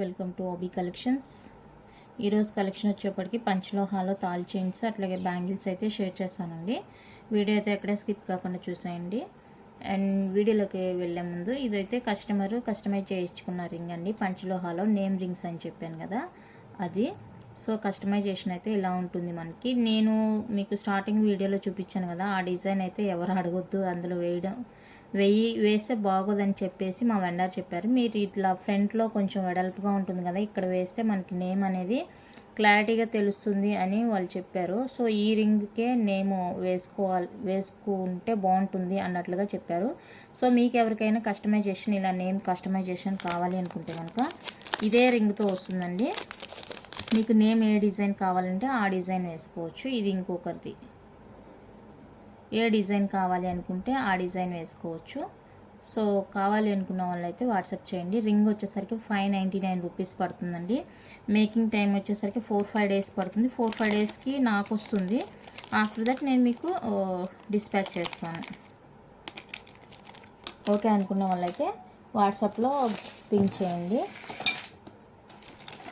Welcome to OB collections. ఈరోజు collection వచ్చేప్పటికి పంచలోహాలో తాల్ chains అట్లాగే బ్యాంగిల్స్ అయితే షేర్ చేస్తానండి. వీడియో అయితే ఎక్కడే స్కిప్ కాకుండా చూసేయండి. అండ్ వీడియోలోకి వెళ్ళే ముందు ఇదైతే కస్టమైజ్ చేయించుకున్న రింగ్ అండి. పంచలోహాలో నేమ్ రింగ్స్ అని చెప్పాను కదా అది. సో కస్టమైజేషన్ అయితే ఇలా ఉంటుంది మనకి. నేను మీకు స్టార్టింగ్ వీడియోలో చూపించాను కదా, ఆ డిజైన్ అయితే ఎవరు అడగొద్దు, అందులో వేస్తే బాగోదని చెప్పేసి మా వెండర్ చెప్పారు. మీరు ఇట్లా ఫ్రంట్లో కొంచెం వెడల్పుగా ఉంటుంది కదా, ఇక్కడ వేస్తే మనకి నేమ్ అనేది క్లారిటీగా తెలుస్తుంది అని వాళ్ళు చెప్పారు. సో ఈ రింగ్కే నేమ్ వేసుకుంటే బాగుంటుంది అన్నట్లుగా చెప్పారు. సో మీకు ఎవరికైనా కస్టమైజేషన్ ఇలా నేమ్ కస్టమైజేషన్ కావాలి అనుకుంటే కనుక ఇదే రింగ్తో వస్తుందండి. మీకు నేమ్ ఏ డిజైన్ కావాలంటే ఆ డిజైన్ వేసుకోవచ్చు. ఇది ఇంకొకరిది, ఏ డిజైన్ కావాలి అనుకుంటే ఆ డిజైన్ వేసుకోవచ్చు. సో కావాలి అనుకున్న వాళ్ళైతే వాట్సాప్ చేయండి. రింగ్ వచ్చేసరికి 599 రూపీస్ పడుతుందండి. మేకింగ్ టైం వచ్చేసరికి 4-5 డేస్ పడుతుంది. 4-5 డేస్కి నాకు వస్తుంది. ఆఫ్టర్ దట్ నేను మీకు డిస్పాచ్ చేస్తాను. ఓకే అనుకున్న వాళ్ళైతే వాట్సాప్లో పింక్ చేయండి.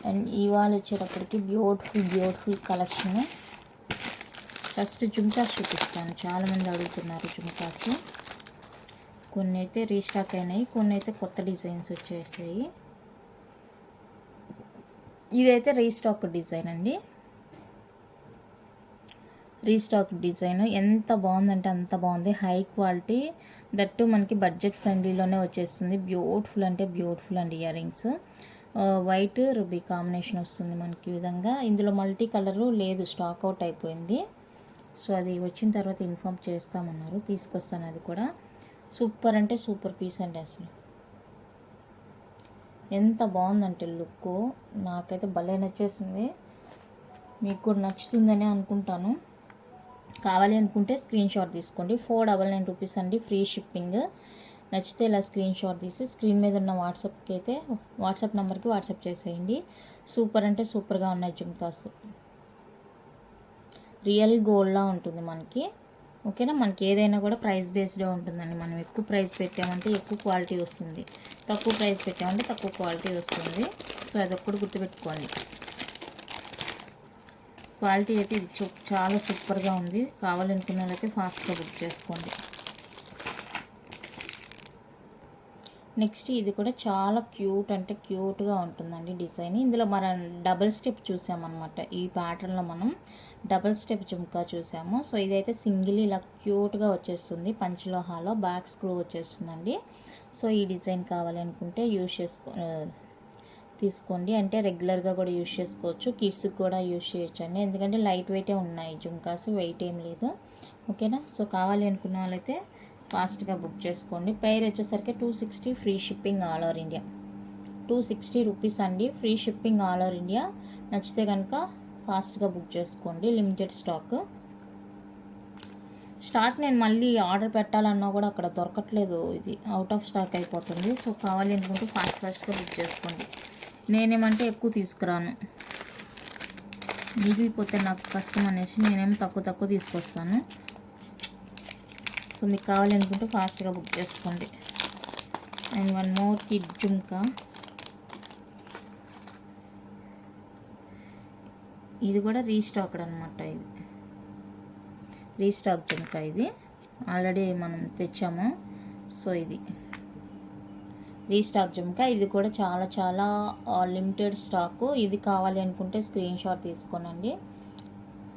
అండ్ ఇవాళ వచ్చేటప్పటికి బ్యూటిఫుల్ కలెక్షన్. ఫస్ట్ జుమ్కాస్ చూపిస్తాను. చాలామంది అడుగుతున్నారు జుమ్కాస్. కొన్ని అయితే రీస్టాక్ అయినాయి, కొన్ని అయితే కొత్త డిజైన్స్ వచ్చేసాయి. ఇదైతే రీస్టాక్ డిజైన్ అండి. రీస్టాక్ డిజైన్ ఎంత బాగుందంటే అంత బాగుంది. హై క్వాలిటీ, దట్టు మనకి బడ్జెట్ ఫ్రెండ్లీలోనే వచ్చేస్తుంది. బ్యూటిఫుల్ అంటే బ్యూటిఫుల్ అండి. Ear rings white ruby combination వస్తుంది మనకి. ఈ విధంగా ఇందులో మల్టీ కలరు లేదు, స్టాక్ అవుట్ అయిపోయింది. సో అది వచ్చిన తర్వాత ఇన్ఫామ్ చేస్తామన్నారు, తీసుకొస్తాను. అది కూడా సూపర్ అంటే సూపర్ పీస్ అండి. అసలు ఎంత బాగుందంటే లుక్ నాకైతే భలే నచ్చేసింది. మీకు కూడా నచ్చుతుందని అనుకుంటాను. కావాలి అనుకుంటే స్క్రీన్ షాట్ తీసుకోండి. 499 రూపీస్ అండి, ఫ్రీ షిప్పింగ్. నచ్చితే ఇలా స్క్రీన్ షాట్ తీసి స్క్రీన్ మీద ఉన్న వాట్సాప్ నెంబర్కి వాట్సాప్ చేసేయండి. సూపర్ అంటే సూపర్గా ఉన్నాయి జుమ్కాస్. రియల్ గోల్డ్లా ఉంటుంది మనకి. ఓకేనా, మనకి ఏదైనా కూడా ప్రైస్ బేస్డే ఉంటుందండి. మనం ఎక్కువ ప్రైస్ పెట్టామంటే ఎక్కువ క్వాలిటీ వస్తుంది, తక్కువ ప్రైస్ పెట్టామంటే తక్కువ క్వాలిటీ వస్తుంది. సో అదొక్కటి గుర్తుపెట్టుకోండి. క్వాలిటీ అయితే ఇది చాలా సూపర్గా ఉంది. కావాలనుకున్న వాళ్ళైతే ఫాస్ట్గా బుక్ చేసుకోండి. నెక్స్ట్ ఇది కూడా చాలా క్యూట్ అంటే క్యూట్గా ఉంటుందండి డిజైన్. ఇందులో మనం డబుల్ స్టెప్ చూసామన్నమాట. ఈ ప్యాటర్న్లో మనం డబుల్ స్టెప్ జుమ్కా చూసాము. సో ఇదైతే సింగిల్ ఇలా క్యూట్గా వచ్చేస్తుంది. పంచలోహాలో బ్యాక్ స్క్రూ వచ్చేస్తుందండి. సో ఈ డిజైన్ కావాలి అనుకుంటే తీసుకోండి. అంటే రెగ్యులర్గా కూడా యూజ్ చేసుకోవచ్చు, కిడ్స్కి కూడా యూజ్ చేయొచ్చు అండి. ఎందుకంటే లైట్ వెయిటే ఉన్నాయి జుమ్కాస్, వెయిట్ ఏం లేదు. ఓకేనా, సో కావాలి అనుకున్న వాళ్ళైతే ఫాస్ట్గా బుక్ చేసుకోండి. పేర్ వచ్చేసరికి 260 free shipping all over India. 260 rupees అండి, free shipping all over India. నచ్చితే కనుక ఫాస్ట్గా బుక్ చేసుకోండి. లిమిటెడ్ స్టాక్ నేను మళ్ళీ ఆర్డర్ పెట్టాలన్నా కూడా అక్కడ దొరకట్లేదు, ఇది అవుట్ ఆఫ్ స్టాక్ అయిపోతుంది. సో కావాలి అనుకుంటే ఫాస్ట్గా బుక్ చేసుకోండి. నేనేమంటే ఎక్కువ తీసుకురాను, మిగిలిపోతే నాకు కష్టం అనేసి నేనేమో తక్కువ తీసుకొస్తాను. సో మీకు కావాలి అనుకుంటే ఫాస్ట్గా బుక్ చేసుకోండి. And one more kid jhumka. ఇది కూడా రీస్టాక్డ్ అనమాట. ఇది రీస్టాక్ జుమ్కా, ఇది ఆల్రెడీ మనం తెచ్చాము. సో ఇది రీస్టాక్ జుమ్కా. ఇది కూడా చాలా లిమిటెడ్ స్టాకు. ఇది కావాలి అనుకుంటే స్క్రీన్ షాట్ తీసుకోనండి.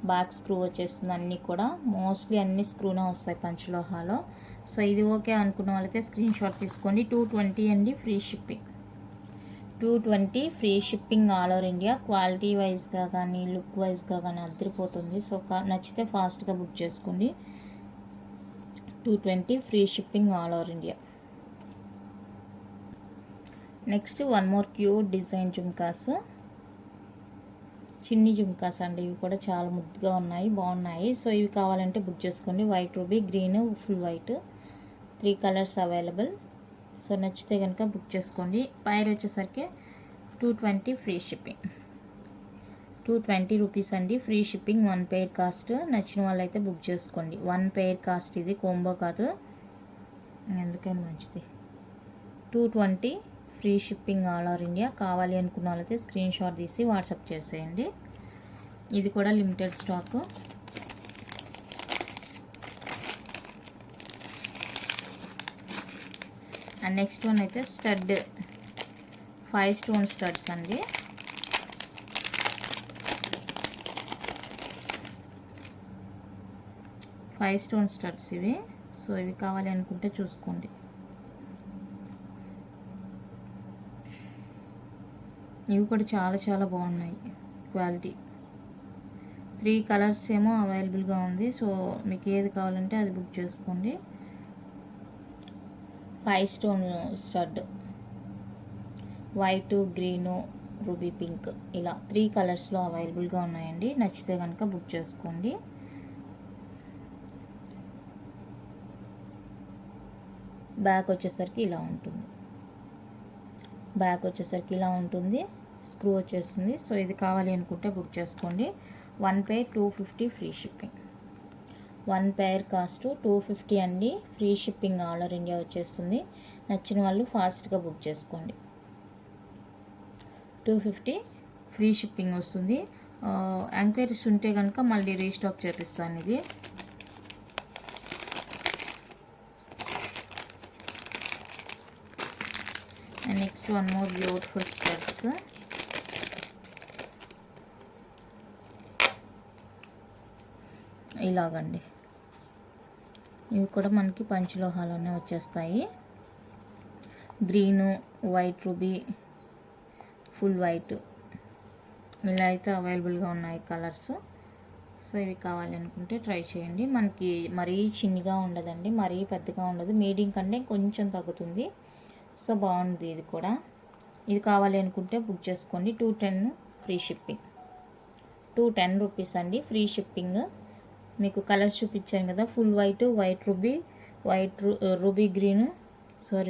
బ్యాక్ స్క్రూ వచ్చేస్తుంది. అన్నీ కూడా మోస్ట్లీ అన్ని స్క్రూనే వస్తాయి పంచలోహాలో. సో ఇది ఓకే అనుకున్న వాళ్ళైతే స్క్రీన్ షాట్ తీసుకోండి. 220 అండి, free shipping. 220 free shipping all over India. Quality వైజ్గా కానీ లుక్ వైజ్గా కానీ అదిరిపోతుంది. సో నచ్చితే ఫాస్ట్గా బుక్ చేసుకోండి. 220 free shipping all over India. Next one more cute design jhumkas, చిన్ని జుమ్కాస్ అండి. ఇవి కూడా చాలా ముద్దుగా ఉన్నాయి, బాగున్నాయి. సో ఇవి కావాలంటే బుక్ చేసుకోండి. White ruby, green, full white, 3 colours available. So నచ్చితే కనుక బుక్ చేసుకోండి. పైర్ వచ్చేసరికి 220 ఫ్రీ షిప్పింగ్. 220 రూపీస్ అండి, ఫ్రీ షిప్పింగ్. 1 pair cost. నచ్చిన వాళ్ళైతే బుక్ చేసుకోండి. 1 పెయిర్ కాస్ట్, ఇది కోంబో కాదు, ఎందుకైనా మంచిది. 220 free shipping all over India. కావాలి అనుకున్న వాళ్ళైతే స్క్రీన్ షాట్ తీసి వాట్సాప్ చేసేయండి. ఇది కూడా limited stock. And next one అయితే స్టడ్ 5 స్టోన్ స్టడ్స్ అండి. ఫైవ్ స్టోన్ స్టడ్స్ ఇవి. సో ఇవి కావాలి అనుకుంటే చూసుకోండి. ఇవి కూడా చాలా చాలా బాగున్నాయి క్వాలిటీ. 3 కలర్స్ ఏమో అవైలబుల్గా ఉంది. సో మీకు ఏది కావాలంటే అది బుక్ చేసుకోండి. 5 stone stud, white, green, ruby pink, ఇలా 3 కలర్స్లో అవైలబుల్గా ఉన్నాయండి. నచ్చితే కనుక బుక్ చేసుకోండి. బ్యాక్ వచ్చేసరికి ఇలా ఉంటుంది. స్క్రూ వచ్చేస్తుంది. సో ఇది కావాలి అనుకుంటే బుక్ చేసుకోండి. 1 pair 250 free shipping. 1 pair cost 250 అండి. Free shipping all over India వచ్చేస్తుంది. నచ్చిన వాళ్ళు ఫాస్ట్గా బుక్ చేసుకోండి. 250 ఫ్రీ షిప్పింగ్ వస్తుంది. ఎంక్వైరీస్ ఉంటే కనుక మళ్ళీ రీస్టాక్ చేపిస్తాను ఇది. And next one more beautiful studs. ఇలాగండి. ఇవి కూడా మనకి పంచలోహాలోనే వచ్చేస్తాయి. Green, white ruby, full white, ఇలా అయితే అవైలబుల్గా ఉన్నాయి కలర్స్. సో ఇవి కావాలి అనుకుంటే ట్రై చేయండి. మనకి మరీ చిన్నగా ఉండదండి, మరీ పెద్దగా ఉండదు, మీడియం కంటే కొంచెం తగ్గుతుంది. సో బాగుంది ఇది కూడా. ఇది కావాలి అనుకుంటే బుక్ చేసుకోండి. 210 ఫ్రీ షిప్పింగ్. 210 రూపీస్ అండి ఫ్రీ షిప్పింగ్. మీకు కలర్స్ చూపించాను కదా, full white, white ruby, ruby green,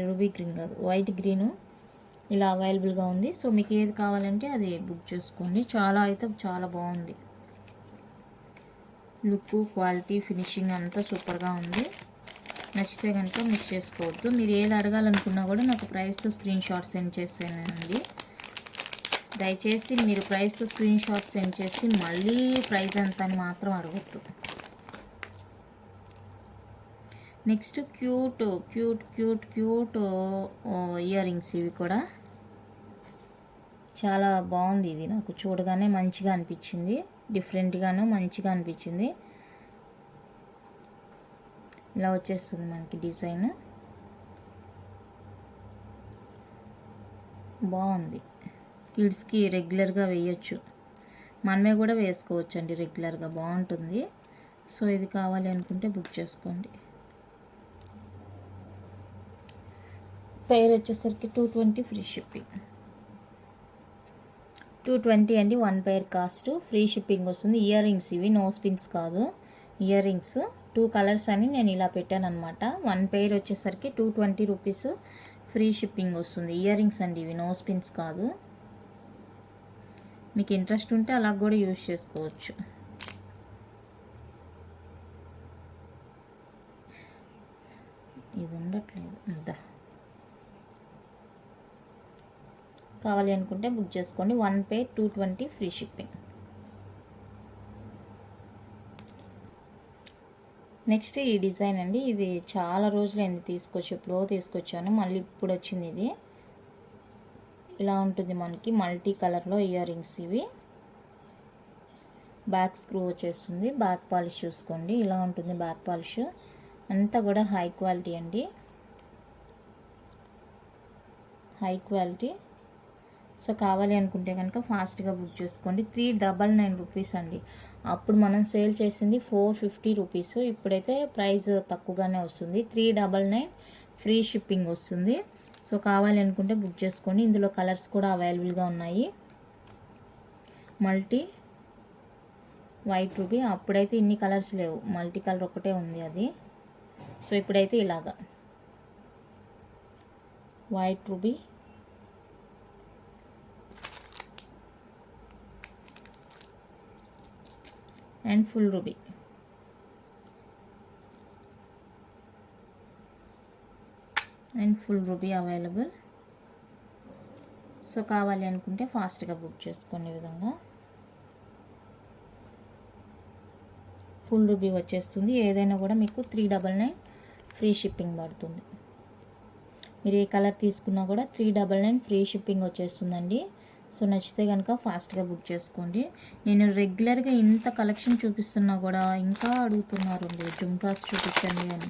ruby green కాదు, వైట్ గ్రీను, ఇలా అవైలబుల్గా ఉంది. సో మీకు ఏది కావాలంటే అది బుక్ చేసుకోండి. చాలా అయితే చాలా బాగుంది. లుక్, క్వాలిటీ, ఫినిషింగ్ అంతా సూపర్గా ఉంది. నచ్చితే కనుక మిస్ చేసుకోవద్దు. మీరు ఏది అడగాలనుకున్నా కూడా నాకు ప్రైస్తో స్క్రీన్ షాట్ సెండ్ చేసేయండి. దయచేసి మీరు ప్రైస్తో స్క్రీన్ షాట్ సెండ్ చేసి మళ్ళీ ప్రైస్ ఎంత అని మాత్రం అడగద్దు. Next cute earrings. ఇవి కూడా చాలా బాగుంది. ఇది నాకు చూడగానే మంచిగా అనిపించింది, డిఫరెంట్గాను మంచిగా అనిపించింది. ఇలా వచ్చేస్తుంది మనకి డిజైన్. బాగుంది. కిడ్స్కి రెగ్యులర్గా వేయచ్చు, మనమే కూడా వేసుకోవచ్చు అండి రెగ్యులర్గా, బాగుంటుంది. సో ఇది కావాలి అనుకుంటే బుక్ చేసుకోండి. పేర్ వచ్చేసరికి 220 ఫ్రీ షిప్పింగ్. 220 అండి 1 పేర్ కాస్ట్. ఫ్రీ షిప్పింగ్ వస్తుంది. ఇయర్ రింగ్స్ ఇవి, నో స్పిన్స్ కాదు, ఇయర్ రింగ్స్. 2 కలర్స్ అని నేను ఇలా పెట్టాను అనమాట. 1 పేర్ వచ్చేసరికి 220 రూపీస్ ఫ్రీ షిప్పింగ్ వస్తుంది. ఇయర్ రింగ్స్ అండి ఇవి, నో స్పిన్స్ కాదు. మీకు ఇంట్రెస్ట్ ఉంటే అలా కూడా యూజ్ చేసుకోవచ్చు. ఇది ఉండట్లేదు అంతా. కావాలి అనుకుంటే బుక్ చేసుకోండి. 1 పేర్ 220 ఫ్రీ షిప్పింగ్. నెక్స్ట్ ఈ డిజైన్ అండి. ఇది చాలా రోజులైంది తీసుకొచ్చి, ఎప్పుడో తీసుకొచ్చాను, మళ్ళీ ఇప్పుడు వచ్చింది ఇది. ఇలా ఉంటుంది మనకి మల్టీ కలర్లో ఇయర్ రింగ్స్ ఇవి. బ్యాక్ స్క్రూ వచ్చేస్తుంది. బ్యాక్ పాలిష్ చూసుకోండి, ఇలా ఉంటుంది బ్యాక్ పాలిష్. అంతా కూడా హై క్వాలిటీ అండి, హై క్వాలిటీ. సో కావాలి అనుకుంటే కనుక ఫాస్ట్గా బుక్ చేసుకోండి. 399 రూపీస్ అండి. అప్పుడు మనం సేల్ చేసింది 450 రూపీస్. ఇప్పుడైతే ప్రైస్ తక్కువగానే వస్తుంది. 399 ఫ్రీ షిప్పింగ్ వస్తుంది. సో కావాలి అనుకుంటే బుక్ చేసుకోండి. ఇందులో కలర్స్ కూడా అవైలబుల్గా ఉన్నాయి. మల్టీ వైట్ రూబీ, అప్పుడైతే ఇన్ని కలర్స్ లేవు, మల్టీ కలర్ ఒకటే ఉంది అది. సో ఇప్పుడైతే ఇలాగా white ruby, and full ruby. Available. So కావాలి అనుకుంటే ఫాస్ట్గా బుక్ చేసుకోండి. ఈ విధంగా ఫుల్ రూబీ వచ్చేస్తుంది. ఏదైనా కూడా మీకు 399 ఫ్రీ షిప్పింగ్ పడుతుంది. మీరు ఏ కలర్ తీసుకున్నా కూడా 399 ఫ్రీ షిప్పింగ్ వచ్చేస్తుందండి. సో నచ్చితే కనుక ఫాస్ట్గా బుక్ చేసుకోండి. నేను రెగ్యులర్గా ఇంత కలెక్షన్ చూపిస్తున్నా కూడా ఇంకా అడుగుతున్నారు జుమ్కాస్ చూపించండి అని.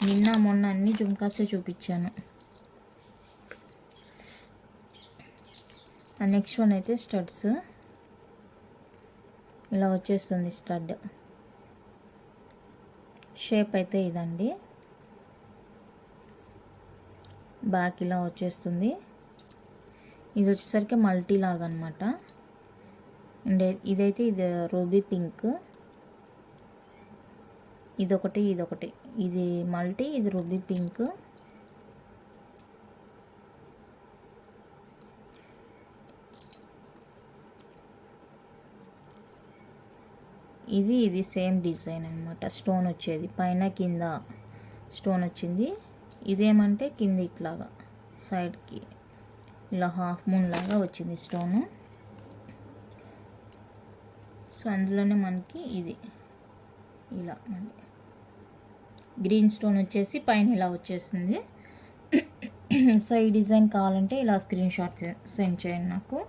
నిన్న మొన్న అన్ని జుమ్కాసే చూపించాను. నెక్స్ట్ వన్ అయితే స్టడ్స్. ఇలా వచ్చేస్తుంది స్టడ్ షేప్ అయితే ఇదండి. బ్యాక్ ఇలా వచ్చేస్తుంది. ఇది వచ్చేసరికి మల్టీ లాగా అనమాట. అండ్ ఇదైతే ఇది రూబీ పింక్. ఇదొకటి ఇది మల్టీ, ఇది రూబీ పింక్. ఇది సేమ్ డిజైన్ అనమాట. స్టోన్ వచ్చేది పైన కింద స్టోన్ వచ్చింది. ఇదేమంటే కింద ఇట్లాగా సైడ్కి ఇలా హాఫ్ మూన్ లాగా వచ్చింది స్టోను. సో అందులోనే మనకి ఇది ఇలా గ్రీన్ స్టోన్ వచ్చేసి పైన ఇలా వచ్చేసింది. సో ఈ డిజైన్ కావాలంటే ఇలా స్క్రీన్ షాట్ సెండ్ చేయండి నాకు.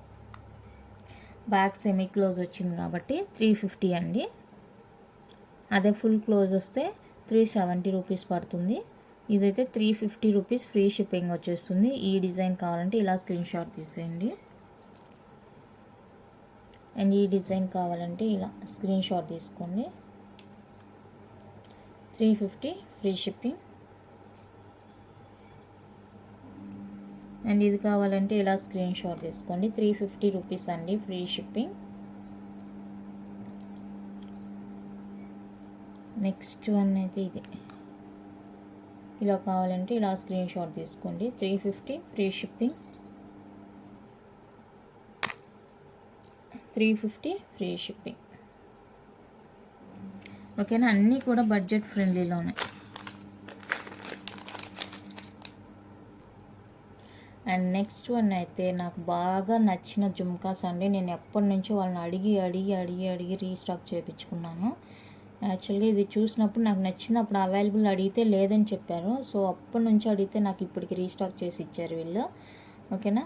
బ్యాక్ సెమీ క్లోజ్ వచ్చింది కాబట్టి 350 అండి. అదే ఫుల్ క్లోజ్ వస్తే 370 రూపీస్ పడుతుంది. ఇదైతే 350 రూపీస్ ఫ్రీ షిప్పింగ్ వచ్చేస్తుంది. ఈ డిజైన్ కావాలంటే ఇలా స్క్రీన్ షాట్ తీసేయండి. అండ్ ఈ డిజైన్ కావాలంటే ఇలా స్క్రీన్ షాట్ తీసుకోండి. 350 ఫ్రీ షిప్పింగ్. అండ్ ఇది కావాలంటే ఇలా స్క్రీన్ షాట్ తీసుకోండి. 350 రూపీస్ అండి ఫ్రీ షిప్పింగ్. నెక్స్ట్ వన్ అయితే ఇది. ఇలా కావాలంటే ఇలా స్క్రీన్ షాట్ తీసుకోండి. 350 ఫ్రీ షిప్పింగ్. 350 free shipping. ఓకేనా, అన్నీ కూడా బడ్జెట్ ఫ్రెండ్లీలో ఉన్నాయి. అండ్ నెక్స్ట్ వన్ అయితే నాకు బాగా నచ్చిన జుమ్కాస్ అండి. నేను ఎప్పటి నుంచో వాళ్ళని అడిగి రీస్టాక్ చేయించుకున్నాను. యాక్చువల్గా ఇది చూసినప్పుడు నాకు నచ్చినప్పుడు అవైలబుల్ అడిగితే లేదని చెప్పారు. సో అప్పటి నుంచి అడిగితే నాకు ఇప్పటికి రీస్టాక్ చేసి ఇచ్చారు వీళ్ళు. ఓకేనా,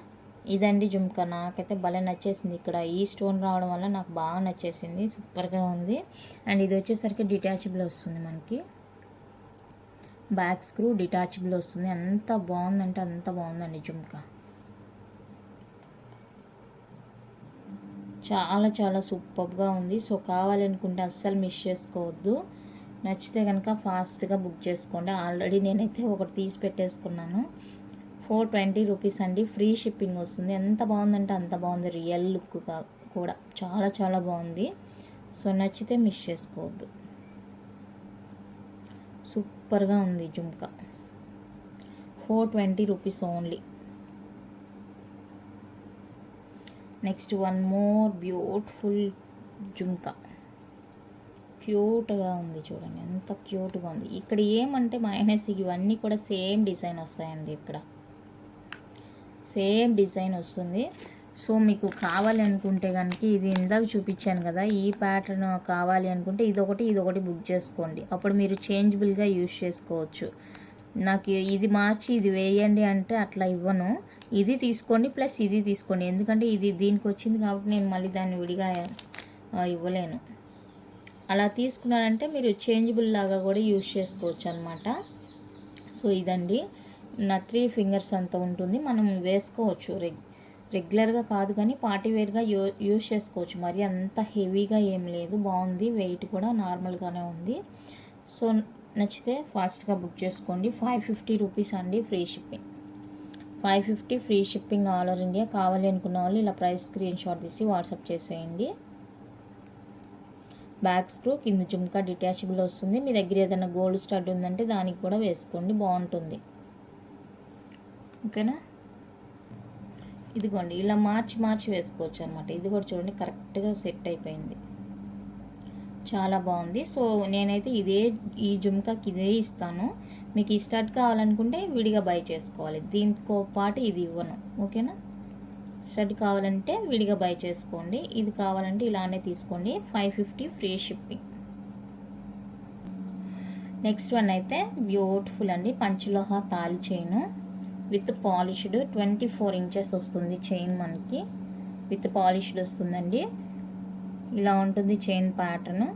ఇదండి జుమ్కా. నాకైతే భలే నచ్చేసింది. ఇక్కడ ఈ స్టోన్ రావడం వల్ల నాకు బాగా నచ్చేసింది. సూపర్గా ఉంది. అండ్ ఇది వచ్చేసరికి డిటాచబుల్ వస్తుంది మనకి. బ్యాక్ స్క్రూ డిటాచబుల్ వస్తుంది. ఎంత బాగుందంటే అంత బాగుందండి జుమ్కా. చాలా చాలా సూపర్గా ఉంది. సో కావాలనుకుంటే అస్సలు మిస్ చేసుకోవద్దు. నచ్చితే కనుక ఫాస్ట్గా బుక్ చేసుకోండి. ఆల్రెడీ నేనైతే ఒకటి తీసి పెట్టేసుకున్నాను. 420 రూపీస్ అండి ఫ్రీ షిప్పింగ్ వస్తుంది. ఎంత బాగుందంటే అంత బాగుంది. రియల్ లుక్ కూడా చాలా చాలా బాగుంది. సో నచ్చితే మిస్ చేసుకోవద్దు. సూపర్గా ఉంది jhumka. 420 rupees only. Next one more beautiful jhumka. క్యూట్గా ఉంది చూడండి, ఎంత క్యూట్గా ఉంది. ఇక్కడ ఏమంటే మైనస్ ఇవన్నీ కూడా సేమ్ డిజైన్ వస్తాయండి. ఇక్కడ సేమ్ డిజైన్ వస్తుంది. సో మీకు కావాలి అనుకుంటే కనుక ఇది ఇందాక చూపించాను కదా, ఈ ప్యాటర్న్ కావాలి అనుకుంటే ఇదొకటి బుక్ చేసుకోండి. అప్పుడు మీరు చేంజబుల్గా యూజ్ చేసుకోవచ్చు. నాకు ఇది మార్చి ఇది వేయండి అంటే అట్లా ఇవ్వను. ఇది తీసుకోండి ప్లస్ ఇది తీసుకోండి. ఎందుకంటే ఇది దీనికి వచ్చింది కాబట్టి నేను మళ్ళీ దాన్ని విడిగా ఇవ్వలేను. అలా తీసుకున్నారంటే మీరు చేంజబుల్ లాగా కూడా యూజ్ చేసుకోవచ్చు అనమాట. సో ఇదండి నా 3 ఫింగర్స్ అంత ఉంటుంది. మనం వేసుకోవచ్చు. రెగ్యులర్గా కాదు కానీ పార్టీ వేర్గా యూజ్ చేసుకోవచ్చు. మరి అంత హెవీగా ఏం లేదు. బాగుంది. వెయిట్ కూడా నార్మల్గానే ఉంది. సో నచ్చితే ఫాస్ట్గా బుక్ చేసుకోండి. 550 రూపీస్ అండి free shipping. 550 free shipping all over India. కావాలి అనుకున్న వాళ్ళు ఇలా ప్రైస్ స్క్రీన్ షాట్ తీసి వాట్సాప్ చేసేయండి. బ్యాక్ స్క్రూ కింద జుమ్కా డిటాచబుల్ వస్తుంది. మీ దగ్గర ఏదైనా గోల్డ్ స్టడ్ ఉందంటే దానికి కూడా వేసుకోండి, బాగుంటుంది. ఓకేనా, ఇదిగోండి ఇలా మార్చి వేసుకోవచ్చు అనమాట. ఇది కూడా చూడండి కరెక్ట్గా సెట్ అయిపోయింది. చాలా బాగుంది. సో నేనైతే ఈ జుమ్కాకి ఇదే ఇస్తాను. మీకు ఈ స్టడ్ కావాలనుకుంటే విడిగా బై చేసుకోవాలి. దీంతో పాటు ఇది ఇవ్వను. ఓకేనా, స్టడ్ కావాలంటే విడిగా బై చేసుకోండి, ఇది కావాలంటే ఇలానే తీసుకోండి. 550 ఫ్రీ షిప్పింగ్. నెక్స్ట్ వన్ అయితే బ్యూటిఫుల్ అండి, పంచలోహ తాళి చైన్ విత్ పాలిష్డ్ 24 ఇంచెస్ వస్తుంది చైన్, మనకి విత్ పాలిష్డ్ వస్తుందండి. ఇలా ఉంటుంది చైన్ ప్యాటర్న్,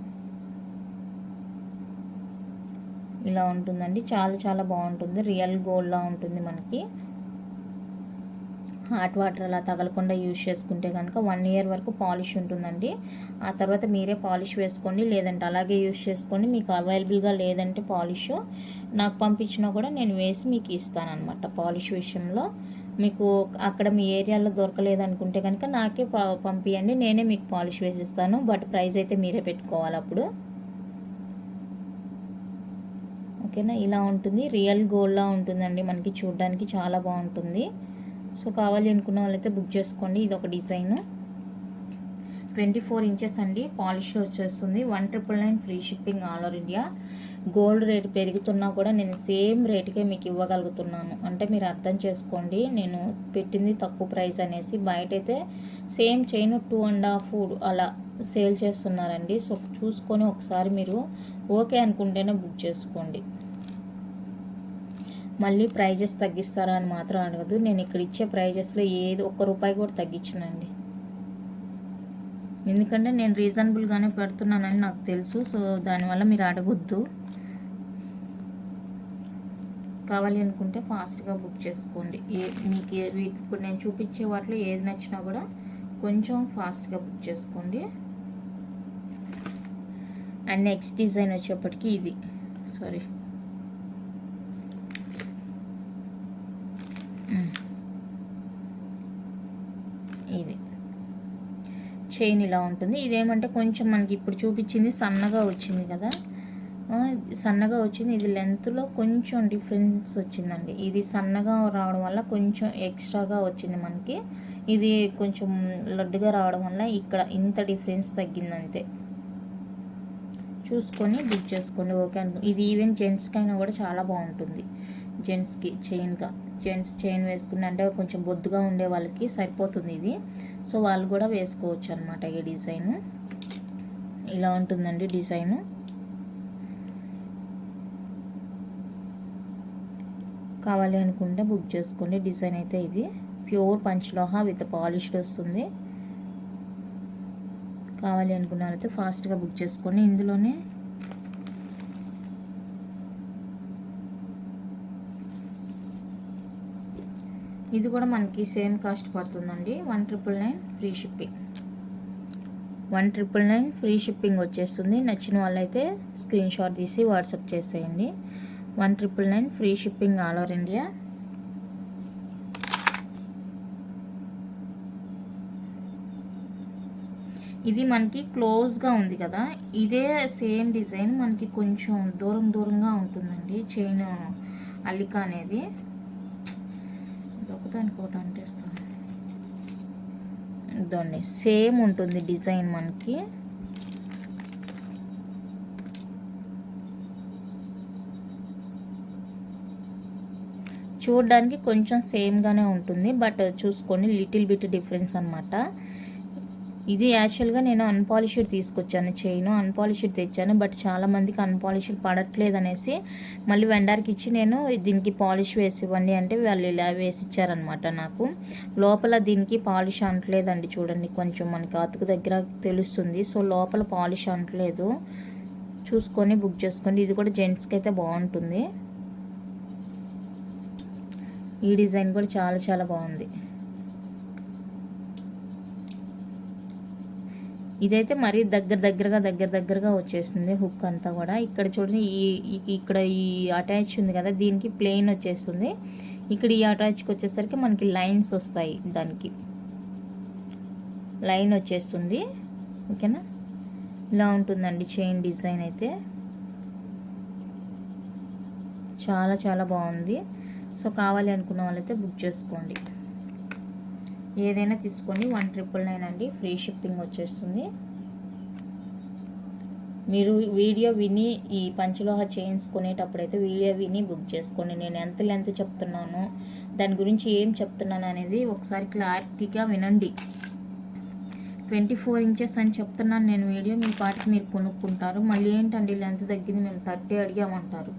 ఇలా ఉంటుందండి. చాలా చాలా బాగుంటుంది, రియల్ గోల్డ్లా ఉంటుంది. మనకి హాట్ వాటర్ అలా తగలకుండా యూజ్ చేసుకుంటే కనుక 1 ఇయర్ వరకు పాలిష్ ఉంటుందండి. ఆ తర్వాత మీరే పాలిష్ వేసుకోండి, లేదంటే అలాగే యూజ్ చేసుకోండి. మీకు అవైలబుల్గా లేదంటే పాలిష్ నాకు పంపించినా కూడా నేను వేసి మీకు ఇస్తానన్నమాట. పాలిష్ విషయంలో మీకు అక్కడ మీ ఏరియాలో దొరకలేదు అనుకుంటే కనుక నాకే పంపించండి, నేనే మీకు పాలిష్ వేసిస్తాను. బట్ ప్రైస్ అయితే మీరే పెట్టుకోవాలి అప్పుడు. ఓకేనా, ఇలా ఉంటుంది, రియల్ గోల్డ్లా ఉంటుందండి. మనకి చూడడానికి చాలా బాగుంటుంది. సో కావాలి అనుకున్న వాళ్ళైతే బుక్ చేసుకోండి. ఇది ఒక డిజైన్, 24 ఇంచెస్ అండి, పాలిష్ వచ్చేస్తుంది. 1999 free shipping all over India. Gold rate పెరుగుతున్నా కూడా నేను సేమ్ రేటుకే మీకు ఇవ్వగలుగుతున్నాను అంటే మీరు అర్థం చేసుకోండి, నేను పెట్టింది తక్కువ ప్రైస్ అనేసి. బయట అయితే సేమ్ చైన్ 2.5 అలా సేల్ చేస్తున్నారండి. సో చూసుకొని ఒకసారి మీరు ఓకే అనుకుంటేనే బుక్ చేసుకోండి. మళ్ళీ ప్రైజెస్ తగ్గిస్తారా అని మాత్రం అడగదు. నేను ఇక్కడ ఇచ్చే ప్రైజెస్లో ఏది ₹1 కూడా తగ్గించనండి, ఎందుకంటే నేను రీజనబుల్గానే పెడుతున్నానని నాకు తెలుసు. సో దానివల్ల మీరు అడగొద్దు. కావాలి అనుకుంటే ఫాస్ట్గా బుక్ చేసుకోండి. మీకు ఇప్పుడు నేను చూపించే వాటిలో ఏది నచ్చినా కూడా కొంచెం ఫాస్ట్గా బుక్ చేసుకోండి. అండ్ నెక్స్ట్ డిజైన్ వచ్చేప్పటికి ఇది ఇది చైన్ ఇలా ఉంటుంది. ఇదేమంటే కొంచెం మనకి ఇప్పుడు చూపించింది సన్నగా వచ్చింది కదా, సన్నగా వచ్చింది. ఇది లెంత్లో కొంచెం డిఫరెన్స్ వచ్చిందండి. ఇది సన్నగా రావడం వల్ల కొంచెం ఎక్స్ట్రాగా వచ్చింది మనకి. ఇది కొంచెం లడ్డుగా రావడం వల్ల ఇక్కడ ఇంత డిఫరెన్స్ తగ్గిందంతే. చూసుకొని బుక్ చేసుకోండి. ఓకే అనుకో. ఇది ఈవెన్ జెంట్స్కైనా కూడా చాలా బాగుంటుంది. జెంట్స్కి జెంట్స్ చైన్ వేసుకున్న అంటే కొంచెం బొద్దుగా ఉండే వాళ్ళకి సరిపోతుంది ఇది. సో వాళ్ళు కూడా వేసుకోవచ్చు అనమాట. ఈ డిజైన్ ఇలా ఉంటుందండి. డిజైన్ కావాలి అనుకుంటే బుక్ చేసుకోండి. డిజైన్ అయితే ఇది ప్యూర్ పంచలోహ విత్ పాలిష్డ్ వస్తుంది. కావాలి అనుకున్నారైతే ఫాస్ట్గా బుక్ చేసుకోండి. ఇందులోనే ఇది కూడా మనకి సేమ్ కాస్ట్ పడుతుందండి. 1999 ఫ్రీ షిప్పింగ్. 1999 ఫ్రీ షిప్పింగ్ వచ్చేస్తుంది. నచ్చిన వాళ్ళైతే స్క్రీన్ షాట్ తీసి వాట్సాప్ చేసేయండి. 1999 free shipping all over India. ఇది మనకి క్లోజ్గా ఉంది కదా, ఇదే సేమ్ డిజైన్ మనకి కొంచెం దూరంగా ఉంటుందండి చైన్ అల్లిక అనేది. ఒకదానికోటి అంటేస్తాను ఇదండి, సేమ్ ఉంటుంది డిజైన్ మనకి. చూడడానికి కొంచెం సేమ్గానే ఉంటుంది, బట్ చూసుకోండి లిటిల్ బిట్ డిఫరెన్స్ అనమాట. ఇది యాక్చువల్గా నేను అన్పాలిష్డ్ తీసుకొచ్చాను చైన్, అన్పాలిష్డ్ తెచ్చాను. బట్ చాలామందికి అన్పాలిష్డ్ పడట్లేదు అనేసి మళ్ళీ వెండర్కి ఇచ్చి నేను దీనికి పాలిష్ వేసి ఇవ్వండి అంటే వాళ్ళు ఇలా వేసి ఇచ్చారనమాట నాకు. లోపల దీనికి పాలిష్ అంటలేదండి, చూడండి కొంచెం మనకి అతుకు దగ్గర తెలుస్తుంది. సో లోపల పాలిష్ అంటలేదు, చూసుకొని బుక్ చేసుకోండి. ఇది కూడా జెంట్స్కి అయితే బాగుంటుంది. ఈ డిజైన్ కూడా చాలా చాలా బాగుంది. ఇదైతే మరీ దగ్గరగా వచ్చేస్తుంది హుక్ అంతా కూడా. ఇక్కడ చూడండి ఇక్కడ ఈ అటాచ్ ఉంది కదా, దీనికి ప్లెయిన్ వచ్చేస్తుంది. ఇక్కడ ఈ అటాచ్కి వచ్చేసరికి మనకి లైన్స్ వస్తాయి, దానికి లైన్ వచ్చేస్తుంది. ఓకేనా, ఇలా ఉంటుందండి చైన్ డిజైన్ అయితే. చాలా చాలా బాగుంది. సో కావాలి అనుకున్న వాళ్ళైతే బుక్ చేసుకోండి. ఏదైనా తీసుకోండి. 1999 అండి, ఫ్రీ షిప్పింగ్ వచ్చేస్తుంది. మీరు వీడియో విని ఈ పంచలోహ చైన్స్ కొనేటప్పుడైతే వీడియో విని బుక్ చేసుకోండి. నేను ఎంత లెంత్ చెప్తున్నాను, దాని గురించి ఏం చెప్తున్నాను అనేది ఒకసారి క్లారిటీగా వినండి. 24 ఇంచెస్ అని చెప్తున్నాను నేను వీడియో, మీ పాటికి మీరు కొనుక్కుంటారు. మళ్ళీ ఏంటండి లెంత్ తగ్గింది, మేము 30 అడిగామంటారు.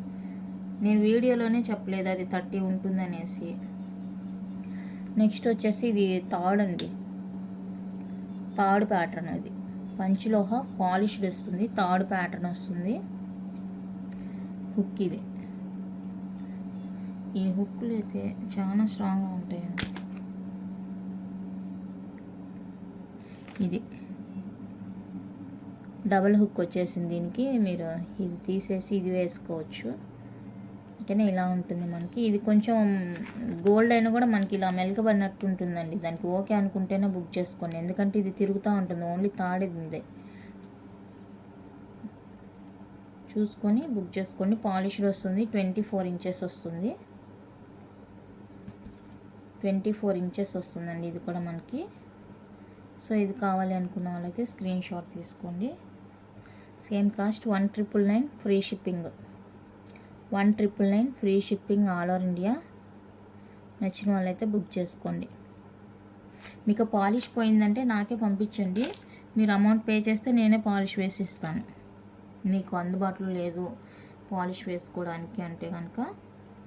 నేను వీడియోలోనే చెప్పలేదు అది 30 ఉంటుందనేసి. నెక్స్ట్ వచ్చేసి ఇది తాడండి, తాడు ప్యాటర్న్. అది పంచలోహ పాలిష్డ్ వస్తుంది, తాడు ప్యాటర్న్ వస్తుంది. హుక్ ఇది, ఈ హుక్కులు అయితే చాలా స్ట్రాంగ్గా ఉంటాయండి. ఇది డబుల్ హుక్ వచ్చేసింది దీనికి, మీరు ఇది తీసేసి ఇది వేసుకోవచ్చు. ఓకేనా, ఇలా ఉంటుంది మనకి. ఇది కొంచెం గోల్డ్ అయినా కూడా మనకి ఇలా మెలకబడినట్టు ఉంటుందండి. దానికి ఓకే అనుకుంటేనే బుక్ చేసుకోండి, ఎందుకంటే ఇది తిరుగుతూ ఉంటుంది. ఓన్లీ తాడేది చూసుకొని బుక్ చేసుకోండి. పాలిష్డ్ వస్తుంది, 24 ఇంచెస్ వస్తుంది. 24 ఇంచెస్ వస్తుందండి ఇది కూడా మనకి. సో ఇది కావాలి అనుకున్న వాళ్ళైతే స్క్రీన్ షాట్ తీసుకోండి. Same cost 1999 free shipping. 1999 free shipping all over India. నచ్చిన వాళ్ళైతే బుక్ చేసుకోండి. మీకు పాలిష్ పోయిందంటే నాకే పంపించండి, మీరు అమౌంట్ పే చేస్తే నేనే పాలిష్ వేసి ఇస్తాను. మీకు అందుబాటులో లేదు పాలిష్ వేసుకోవడానికి అంటే కనుక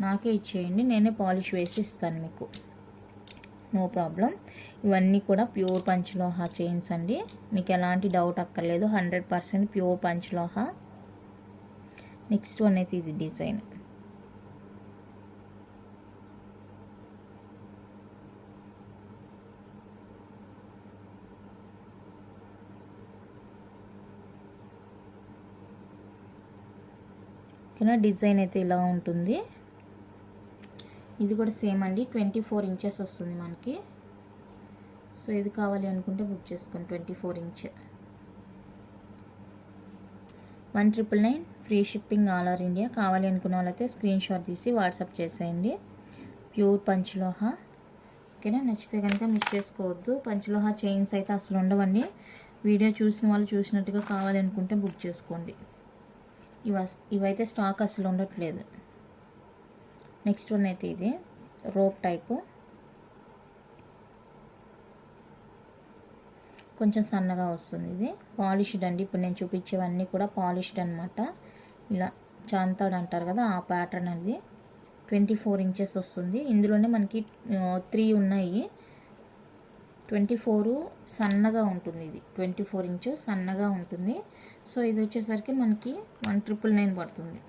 నాకే ఇచ్చేయండి, నేనే పాలిష్ వేసి ఇస్తాను మీకు, నో ప్రాబ్లం. ఇవన్నీ కూడా ప్యూర్ పంచలోహ చైన్స్ అండి, మీకు ఎలాంటి డౌట్ అక్కర్లేదు. 100% ప్యూర్ పంచలోహ. నెక్స్ట్ వన్ అయితే ఇది డిజైన్. ఓకేనా, డిజైన్ అయితే ఇలా ఉంటుంది. ఇది కూడా సేమ్ అండి, 24 ఇంచెస్ వస్తుంది మనకి. సో ఇది కావాలి అనుకుంటే బుక్ చేసుకోండి. 24 inch, 1999 free shipping all over India. కావాలి అనుకున్న వాళ్ళైతే స్క్రీన్ షాట్ తీసి వాట్సాప్ చేసేయండి. ప్యూర్ పంచలోహ. ఓకేనా, నచ్చితే కనుక మిస్ చేసుకోవద్దు. పంచలోహ చైన్స్ అయితే అసలు ఉండవండి. వీడియో చూసిన వాళ్ళు చూసినట్టుగా కావాలి అనుకుంటే బుక్ చేసుకోండి. ఇవైతే స్టాక్ అసలు ఉండట్లేదు. నెక్స్ట్ వన్ అయితే ఇది రోప్ టైపు, కొంచెం సన్నగా వస్తుంది. ఇది పాలిష్డ్ అండి, ఇప్పుడు నేను చూపించేవన్నీ కూడా పాలిష్డ్ అనమాట. ఇలా చాంతాడు అంటారు కదా, ఆ ప్యాటర్న్ అది. 24 ఇంచెస్ వస్తుంది. ఇందులోనే మనకి 3 ఉన్నాయి. 24 సన్నగా ఉంటుంది, ఇది 24 ఇంచు సన్నగా ఉంటుంది. సో ఇది వచ్చేసరికి మనకి 1999 పడుతుంది.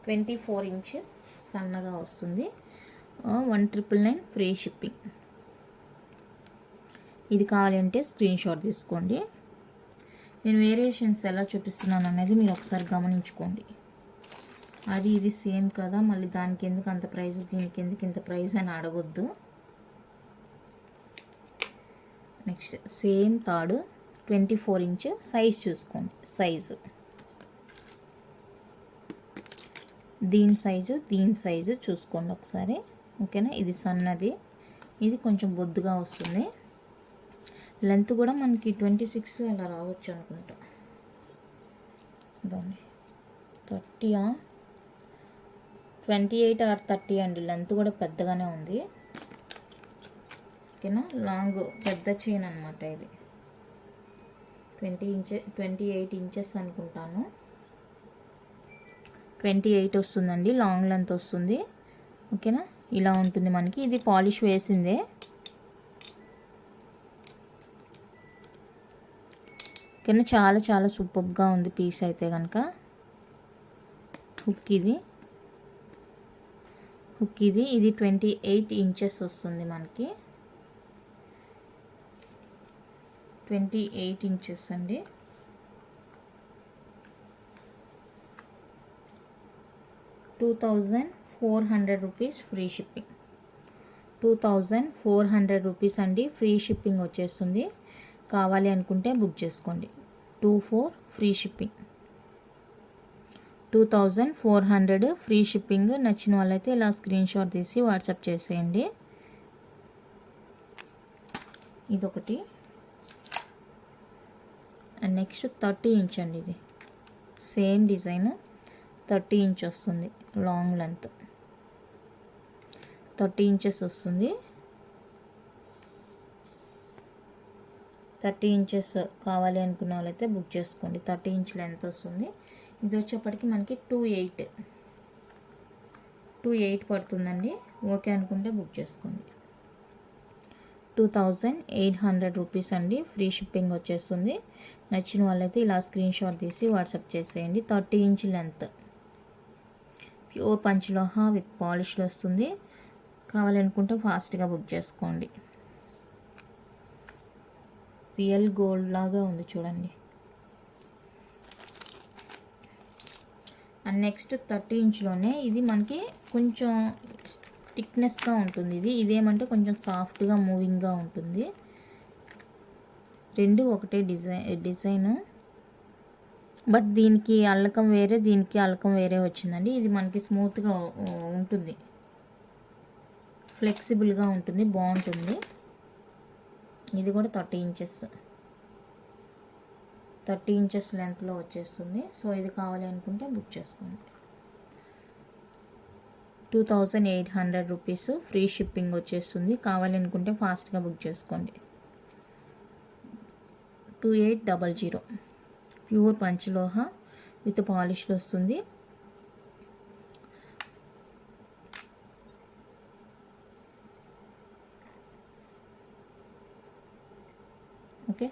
24 ఇంచ్ సన్నగా వస్తుంది, 1999 ఫ్రీ షిప్పింగ్. ఇది కావాలంటే స్క్రీన్ షాట్ తీసుకోండి. నేను వేరియేషన్స్ ఎలా చూపిస్తున్నాను అనేది మీరు ఒకసారి గమనించుకోండి. అది ఇది సేమ్ కదా, మళ్ళీ దానికి ఎందుకు అంత ప్రైస్, దీనికి ఎందుకు ఇంత ప్రైస్ అని అడగొద్దు. నెక్స్ట్ సేమ్ తాడు, 24 ఇంచ్ సైజ్ చూసుకోండి. సైజు దీని సైజు చూసుకోండి ఒకసారి. ఓకేనా, ఇది సన్నది, ఇది కొంచెం బొద్దుగా వస్తుంది. లెంత్ కూడా మనకి 26 అలా రావచ్చు అనుకుంటా. 30 28 ఆర్ 30 అండి. లెంత్ కూడా పెద్దగానే ఉంది. ఓకేనా, లాంగ్ పెద్ద చైన్ అనమాట ఇది. 28 ఇంచెస్ అనుకుంటాను. 28 వస్తుందండి, లాంగ్ లెంత్ వస్తుంది. ఓకేనా, ఇలా ఉంటుంది మనకి. ఇది పాలిష్ వేసిందే. ఓకేనా, చాలా చాలా సూపర్గా ఉంది పీస్ అయితే కనుక. హుక్ ఇది 28 ఇంచెస్ వస్తుంది మనకి. 28 ఇంచెస్ అండి. ₹2,400 ఫ్రీ షిప్పింగ్. 2,400 రూపీస్ అండి, ఫ్రీ షిప్పింగ్ వచ్చేస్తుంది. కావాలి అనుకుంటే బుక్ చేసుకోండి. 24 ఫ్రీ షిప్పింగ్, 2,400 ఫ్రీ షిప్పింగ్. నచ్చిన వాళ్ళైతే ఇలా స్క్రీన్ షాట్ తీసి వాట్సాప్ చేసేయండి. ఇదొకటి అండ్ నెక్స్ట్ 30 ఇంచ్ అండి. ఇది సేమ్ డిజైన్ 30 ఇంచ్ వస్తుంది. లాంగ్ లెంత్ 30 ఇంచెస్ వస్తుంది. 30 ఇంచెస్ కావాలి అనుకున్న వాళ్ళైతే బుక్ చేసుకోండి. 30 ఇంచ్ లెంత్ వస్తుంది. ఇది వచ్చేప్పటికి మనకి 28 పడుతుందండి. ఓకే అనుకుంటే బుక్ చేసుకోండి. 2800 రూపీస్ అండి. ఫ్రీ షిప్పింగ్ వచ్చేస్తుంది. నచ్చిన వాళ్ళైతే ఇలా స్క్రీన్ షాట్ తీసి వాట్సాప్ చేసేయండి. 30 ఇంచ్ లెంత్ ప్యూర్ పంచలోహ విత్ పాలిష్లో వస్తుంది. కావాలనుకుంటే ఫాస్ట్గా బుక్ చేసుకోండి. రియల్ గోల్డ్ లాగా ఉంది చూడండి. అండ్ నెక్స్ట్ 30 ఇంచ్లోనే ఇది మనకి కొంచెం థిక్నెస్గా ఉంటుంది. ఇదేమంటే కొంచెం సాఫ్ట్గా మూవింగ్గా ఉంటుంది. రెండు ఒకటే డిజైన్ బట్ దీనికి అల్లకం వేరే, దీనికి అల్లకం వేరే వచ్చిందండి. ఇది మనకి స్మూత్గా ఉంటుంది, ఫ్లెక్సిబుల్గా ఉంటుంది, బాగుంటుంది. ఇది కూడా 30 ఇంచెస్ లెంత్లో వచ్చేస్తుంది. సో ఇది కావాలి అనుకుంటే బుక్ చేసుకోండి. 2800 రూపీస్ ఫ్రీ షిప్పింగ్ వచ్చేస్తుంది. కావాలి అనుకుంటే ఫాస్ట్గా బుక్ చేసుకోండి. 2800 ప్యూర్ పంచలోహ విత్ పాలిష్లో వస్తుంది. ఓకే,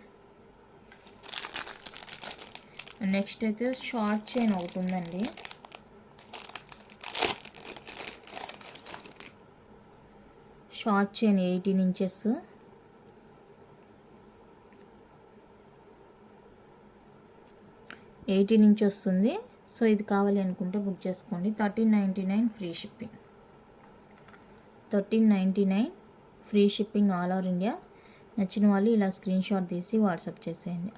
నెక్స్ట్ అయితే షార్ట్ చైన్ ఒకటి ఉందండి. Short chain 18 inches. వస్తుంది. సో ఇది కావాలి అనుకుంటే బుక్ చేసుకోండి. 1399 free shipping. 1399 free shipping all over India. నచ్చిన వాళ్ళు ఇలా స్క్రీన్ షాట్ తీసి వాట్సాప్ చేసేయండి.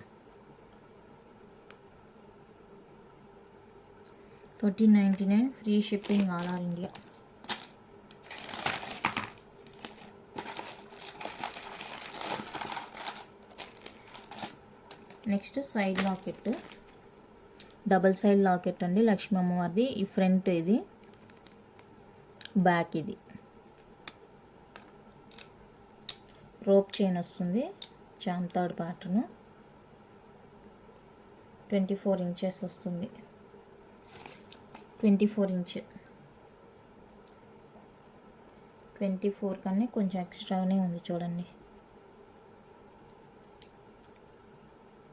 1399 free shipping all over India. Next side locket, double side locket అండి. లక్ష్మీ అమ్మవారిది. ఈ ఫ్రంట్ ఇది, బ్యాక్ ఇది. రోప్ చైన్ వస్తుంది. చాంతాడ్ ప్యాటర్న్. 24 ఇంచెస్ వస్తుంది. 24 ఇంచ్. 24 కన్నా కొంచెం ఎక్స్ట్రానే ఉంది చూడండి.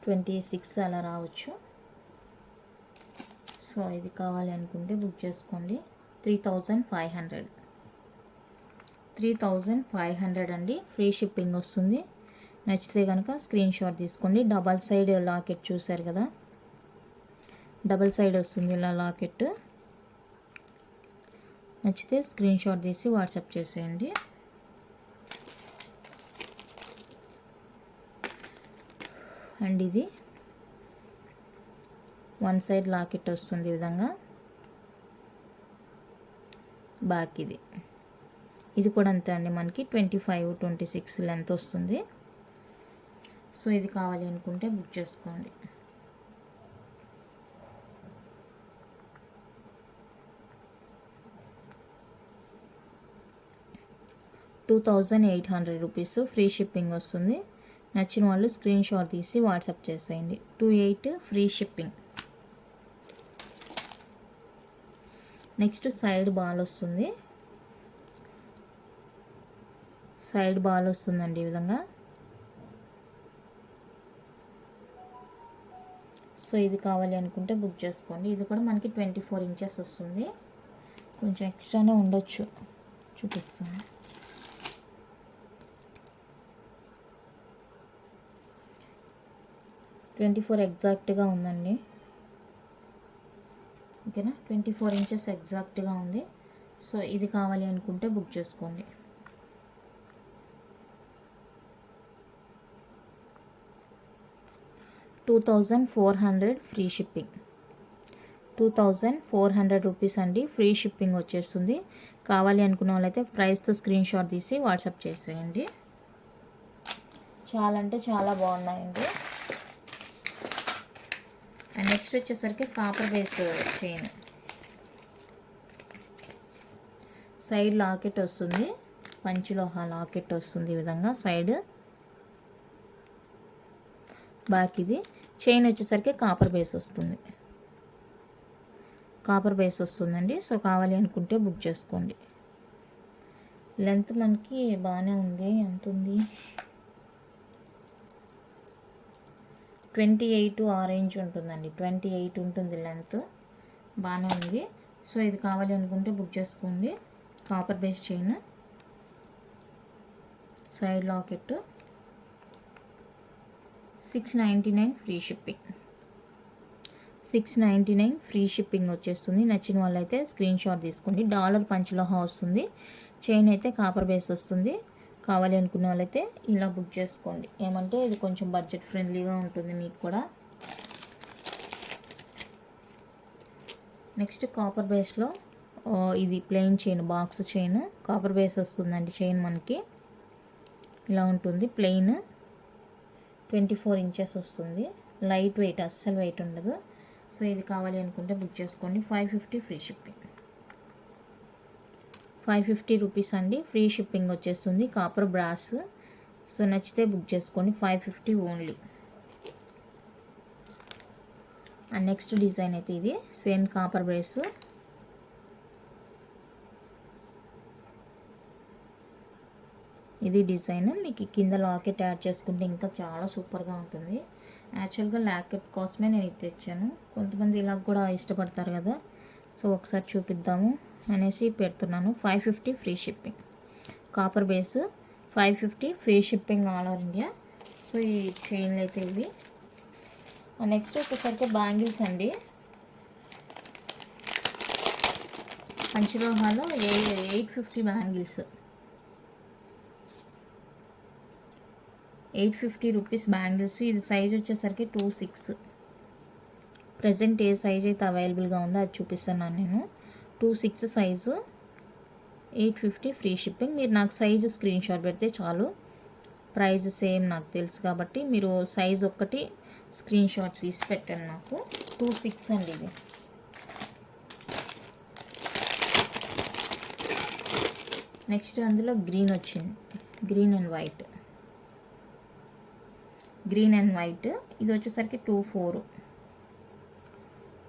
26 అలా రావచ్చు. సో ఇది కావాలి అనుకుంటే బుక్ చేసుకోండి. 3500 అండి. ఫ్రీ షిప్పింగ్ వస్తుంది. నచ్చితే కనుక స్క్రీన్ షాట్ తీసుకోండి. డబల్ సైడ్ లాకెట్ చూసారు కదా, డబల్ సైడ్ వస్తుంది ఇలా లాకెట్. నచ్చితే స్క్రీన్ షాట్ తీసి వాట్సాప్ చేసేయండి. అండ్ ఇది వన్ సైడ్ లాకెట్ వస్తుంది ఈ విధంగా. బ్యాక్ ఇది కూడా అంతే అండి. మనకి 25-26 లెంత్ వస్తుంది. సో ఇది కావాలి అనుకుంటే బుక్ చేసుకోండి. ₹2800 ఫ్రీ షిప్పింగ్ వస్తుంది. నచ్చిన వాళ్ళు స్క్రీన్ షాట్ తీసి వాట్సాప్ చేసేయండి. 28 free shipping. Next side ball వస్తుంది. సైడ్ బాల్ వస్తుందండి ఈ విధంగా. సో ఇది కావాలి అనుకుంటే బుక్ చేసుకోండి. ఇది కూడా మనకి 24 ఇంచెస్ వస్తుంది. కొంచెం ఎక్స్ట్రానే ఉండొచ్చు, చూపిస్తాను. ఎగ్జాక్ట్గా ఉందండి. ఓకేనా, 24 ఇంచెస్ ఎగ్జాక్ట్గా ఉంది. సో ఇది కావాలి అనుకుంటే బుక్ చేసుకోండి. ₹2400 ఫ్రీ షిప్పింగ్. ₹2400 అండి. ఫ్రీ షిప్పింగ్ వచ్చేస్తుంది. కావాలి అనుకున్న వాళ్ళైతే ప్రైస్తో స్క్రీన్ షాట్ తీసి వాట్సాప్ చేసేయండి. చాలా అంటే చాలా బాగున్నాయండి. అండ్ నెక్స్ట్ వచ్చేసరికి copper base chain, side locket వస్తుంది, పంచలోహ లాకెట్ వస్తుంది. ఈ విధంగా సైడ్ బ్యాక్. ఇది చైన్ వచ్చేసరికి కాపర్ బేస్ వస్తుంది, కాపర్ బేస్ వస్తుందండి. సో కావాలి అనుకుంటే బుక్ చేసుకోండి. లెంత్ మనకి బాగానే ఉంది. ఎంత ఉంది? 28 ఆ రేంజ్ ఉంటుందండి. 28 ఉంటుంది లెంత్, బాగానే ఉంది. సో ఇది కావాలి అనుకుంటే బుక్ చేసుకోండి. Copper base chain, side locket, 699 free shipping. 699 free shipping వచ్చేస్తుంది. నచ్చిన వాళ్ళైతే స్క్రీన్ షాట్ తీసుకోండి. డాలర్ పంచలోహ వస్తుంది, చైన్ అయితే కాపర్ బేస్ వస్తుంది. కావాలి అనుకున్న వాళ్ళైతే ఇలా బుక్ చేసుకోండి. ఏమంటే ఇది కొంచెం బడ్జెట్ ఫ్రెండ్లీగా ఉంటుంది మీకు కూడా. నెక్స్ట్ కాపర్ బేస్లో ఇది plain chain, box chain, copper base వస్తుందండి. చైన్ మనకి ఇలా ఉంటుంది, ప్లెయిన్, 24 ఇంచెస్ వస్తుంది. లైట్ వెయిట్, అస్సలు వెయిట్ ఉండదు. సో ఇది కావాలి అనుకుంటే బుక్ చేసుకోండి. 550 ఫ్రీ షిప్పింగ్. 550 రూపీస్ అండి, ఫ్రీ షిప్పింగ్ వచ్చేస్తుంది. Copper brass. సో నచ్చితే బుక్ చేసుకోండి. 550 ఓన్లీ. అండ్ నెక్స్ట్ డిజైన్ అయితే ఇది సేమ్ కాపర్ బ్రేస్, ఇది డిజైన్. మీకు కింద లాకెట్ యాడ్ చేసుకుంటే ఇంకా చాలా సూపర్గా ఉంటుంది. యాక్చువల్గా లాకెట్ కోసమే నేను ఇది తెచ్చాను. కొంతమంది ఇలా కూడా ఇష్టపడతారు కదా, సో ఒకసారి చూపిద్దాము అనేసి పెడుతున్నాను. 550 free shipping. Copper base 550 free shipping all over India. So ఈ చైన్లు అయితే ఇవి. నెక్స్ట్ వచ్చేసరికి బ్యాంగిల్స్ అండి. పంచలోహాలో 850 బ్యాంగిల్స్, 850 రూపీస్ బ్యాంగిల్స్. ఇది సైజ్ వచ్చేసరికి 26. ప్రజెంట్ ఏ సైజ్ అయితే అవైలబుల్గా ఉందో అది చూపిస్తున్నాను నేను. 26 సైజు, 850 ఫ్రీ షిప్పింగ్. మీరు నాకు సైజు స్క్రీన్ షాట్ పెడితే చాలు. ప్రైస్ సేమ్ నాకు తెలుసు కాబట్టి మీరు సైజ్ ఒక్కటి స్క్రీన్ షాట్ తీసి పెట్టండి నాకు. 26 అండి ఇది. నెక్స్ట్ అందులో గ్రీన్ వచ్చింది, green and white. Green and white ఇది వచ్చేసరికి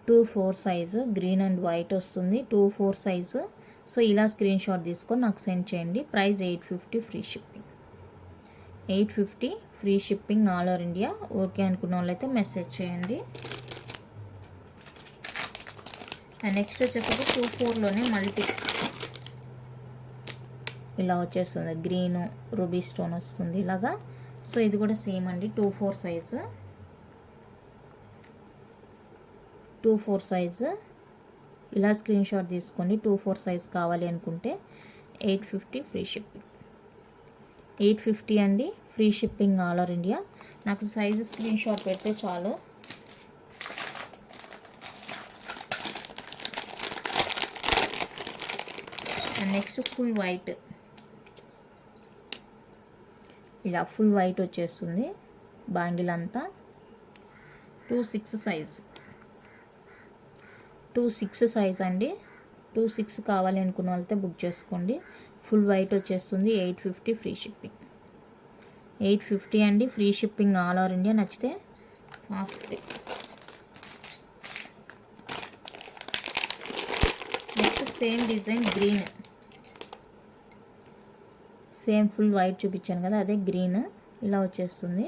24 సైజు, గ్రీన్ అండ్ వైట్ వస్తుంది. 24 సైజు. సో ఇలా స్క్రీన్ షాట్ తీసుకొని నాకు సెండ్ చేయండి. Price 850 free shipping. 850 free shipping all over India. Okay అనుకున్న వాళ్ళైతే మెసేజ్ చేయండి. అండ్ నెక్స్ట్ వచ్చేసరికి 24లోనే మల్టీ ఇలా వచ్చేస్తుంది. గ్రీన్ రూబీ స్టోన్ వస్తుంది ఇలాగా. సో ఇది కూడా సేమ్ అండి, 24 సైజు. 24 సైజు ఇలా స్క్రీన్ షాట్ తీసుకోండి. 24 సైజ్ కావాలి అనుకుంటే 850 ఫ్రీ షిప్పింగ్. 850 అండి, free shipping all over India. నాకు సైజు స్క్రీన్ షాట్ పెడితే చాలు. అండ్ నెక్స్ట్ ఫుల్ వైట్, ఇలా ఫుల్ వైట్ వచ్చేస్తుంది బ్యాంగిల్ అంతా. 26 సైజ్, 26 సైజ్ అండి. 26 కావాలి అనుకున్న వాళ్ళతో బుక్ చేసుకోండి. ఫుల్ వైట్ వచ్చేస్తుంది. 850 ఫ్రీ షిప్పింగ్. 850 అండి, free shipping all over India. నచ్చితే fast. Next same design green, same full white చూపించాను కదా, అదే గ్రీన్ ఇలా వచ్చేస్తుంది.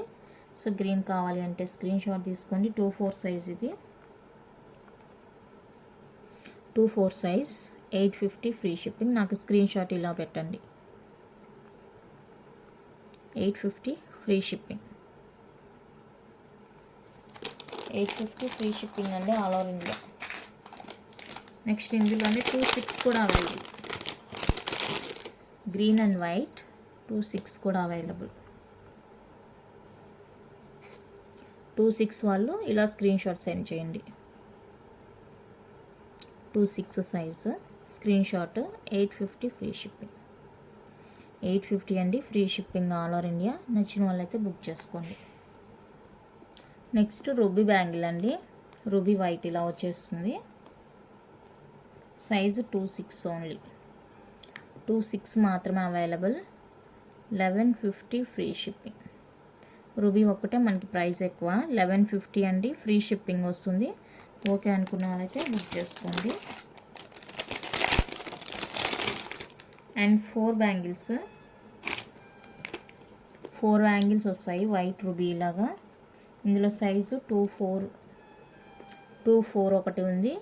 సో గ్రీన్ కావాలి అంటే స్క్రీన్ షాట్ తీసుకోండి. 24 సైజ్ ఇది, 24 సైజ్, 850 ఫ్రీ షిప్పింగ్. నాకు స్క్రీన్ షాట్ ఇలా పెట్టండి. 850 ఫ్రీ షిప్పింగ్. 850 ఫ్రీ షిప్పింగ్ అండి ఆల్ ఓవర్ ఇండియా. నెక్స్ట్ ఇందులోనే 26 కూడా అవైలబుల్. గ్రీన్ అండ్ వైట్ 26 కూడా అవైలబుల్. 26 వాళ్ళు ఇలా స్క్రీన్ షాట్ సెండ్ చేయండి. 26 size screen shot. 850 free shipping. 850 అండి, free shipping all over India. నచ్చిన వాళ్ళైతే బుక్ చేసుకోండి. నెక్స్ట్ రూబీ బ్యాంగిల్ అండి. రూబీ వైట్ ఇలా వచ్చేస్తుంది. సైజు 2/6 ఓన్లీ, 2/6 మాత్రమే అవైలబుల్. 1150 free shipping. రూబీ ఒక్కటే మనకి ప్రైస్ ఎక్కువ, 1150 అండి, ఫ్రీ షిప్పింగ్ వస్తుంది. ఓకే అనుకున్న వాళ్ళైతే బుక్ చేసుకోండి. అండ్ 4 బ్యాంగిల్స్ వస్తాయి వైట్ రూబీ లాగా. ఇందులో సైజు 2/4 ఒకటి ఉంది,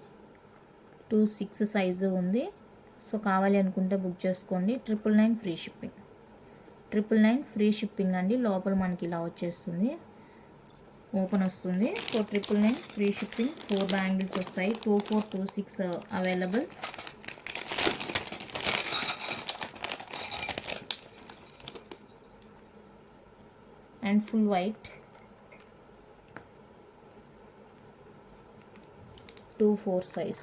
2/6 సైజు ఉంది. సో కావాలి అనుకుంటే బుక్ చేసుకోండి. 999 ఫ్రీ షిప్పింగ్. 999 ఫ్రీ షిప్పింగ్ అండి. లోపల మనకి ఇలా వచ్చేస్తుంది, ఓపెన్ వస్తుంది. So 999 free shipping. 4 బ్యాంగిల్స్ వస్తాయి, 2/4, 2/6 available. And full white 2/4 size,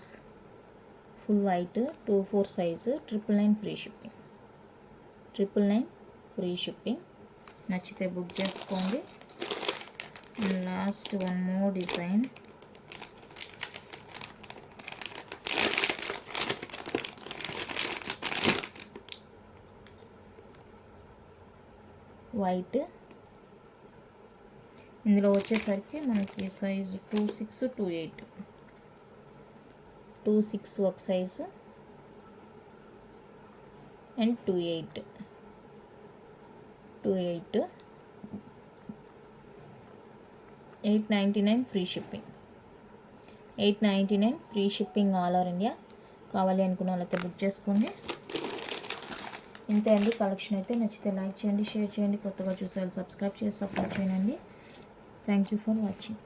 full white 2/4 size. 999 free shipping. 999 free shipping. నచ్చితే బుక్ చేసుకోండి. And last one more design. White, ఇందులో వచ్చేసరికి మనకి సైజు 2/6, 2/8. 2/6 ఒక size and 2/8. 899 free shipping. 899 free shipping all over India. కావాలి అనుకున్న వాళ్ళైతే బుక్ చేసుకోండి. ఇంతే అండి కలెక్షన్ అయితే. నచ్చితే లైక్ చేయండి, షేర్ చేయండి, కొత్తగా చూసే వాళ్ళు సబ్స్క్రైబ్ చేసి సపోర్ట్ చేయండి. Thank you for watching.